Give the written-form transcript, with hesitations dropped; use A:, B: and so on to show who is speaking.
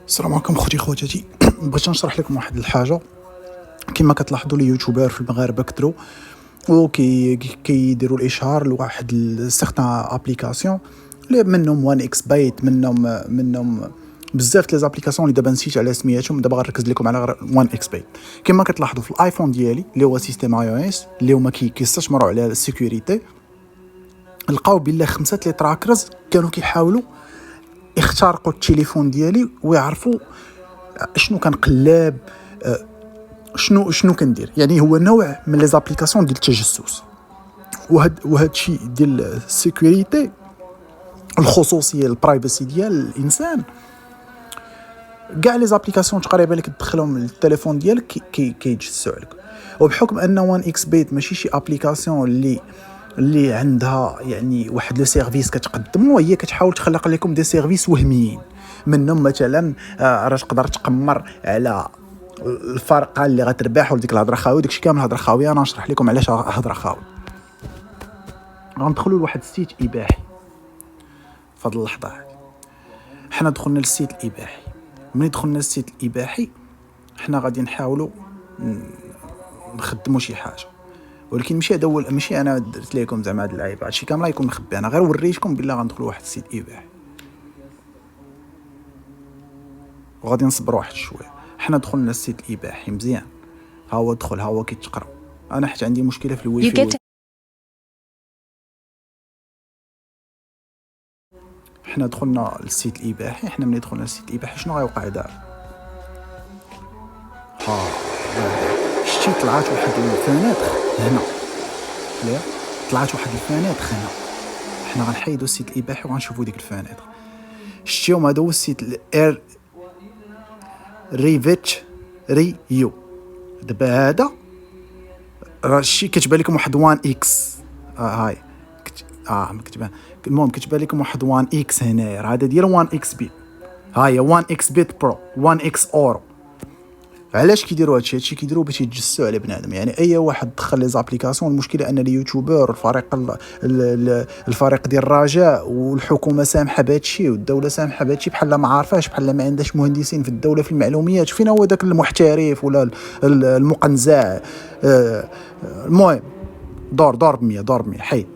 A: السلام عليكم خوتاتي. بغيت نشرح لكم واحد الحاجه. كما كتلاحظوا لي يوتيوبر في المغاربه كثروا كيديروا الاشهار لواحد سيغتان ابليكاسيون اللي منهم وان اكس بايت، منهم بزاف لي زابليكاسيون اللي دابا نسيت على سمياتهم. دابا غنركز لكم على غير وان اكس بايت. كما كتلاحظوا في الايفون ديالي اللي هو سيستم اي او اس اللي هما كيستثمروا على السيكوريتي، لقاو بلا 5 لي تراكرز كانوا كيحاولوا يخترقوا التليفون ديالي ويعرفوا شنو كنقلب، شنو كندير. يعني هو نوع من لي زابليكاسيون ديال التجسس. وهاد الشيء ديال السيكوريتي، الخصوصيه، البرايفسي ديال الانسان، كاع لي زابليكاسيون تقريبا اللي كتدخلهم للتليفون ديالك كيتجسسوا عليك. وبحكم ان وان اكس بيت ماشي شي ابليكاسيون اللي عندها يعني واحد لو سيرفيس كتقدمو، هي كتحاول تخلق لكم دي سيرفيس وهميين. منهم مثلا راه تقدر تقمر على الفرقه اللي غتربح وديك الهضره خاوي. داكشي كامل هضره خاويه، انا نشرح لكم علاش هضره خاوي. غندخلوا لواحد السيت اباحي في هذه اللحظه هذه. حنا دخلنا للسيت الاباحي. ملي دخلنا للسيت الاباحي حنا غادي نحاولوا نخدموا شي حاجه، ولكن ماشي انا درت لكم زعما هاد اللعيبه. هادشي كامل غيكون مخبي، انا غير وريتكم بلا غندخلوا واحد السيت اباحي وغادي نصبروا واحد شويه. حنا دخلنا للسيت الاباحي مزيان، ها هو دخل، ها هو كيتقرا. انا حيت عندي مشكله في الواي فاي. حنا دخلنا للسيت الاباحي. حنا ملي دخلنا للسيت الاباحي شنو غيوقع دابا؟ شتي طلعت واحد الفانيتر هنا، لا طلعت واحد الفانيتر هنا. حنا غنحيدوا السيت الاباحي وغنشوفوا ديك الفانيتر. شتيهم؟ هذا هو السيت الاير ريفيتش ريو. دابا هذا راه شي كتبان لكم واحد وان اكس، هاي مكتبان. المهم كتبان لكم واحد وان اكس هنايا، هذا ديال وان اكس بي. هاهي وان اكس بيت برو، وان اكس اورو. علاش كيديروا هادشي كيديروا باش يتجسسوا على بنادم. يعني اي واحد دخل لي زابليكاسيون، المشكله ان اليوتيوبر الفريق ديال الرجاء والحكومه سامحه بهادشي والدوله سامحه بهادشي، بحال ما عارفاش، بحال ما عندهاش مهندسين في الدوله في المعلومات. فين هو داك المحترف ولا المقنزع؟ المهم دور ب 100 حيد.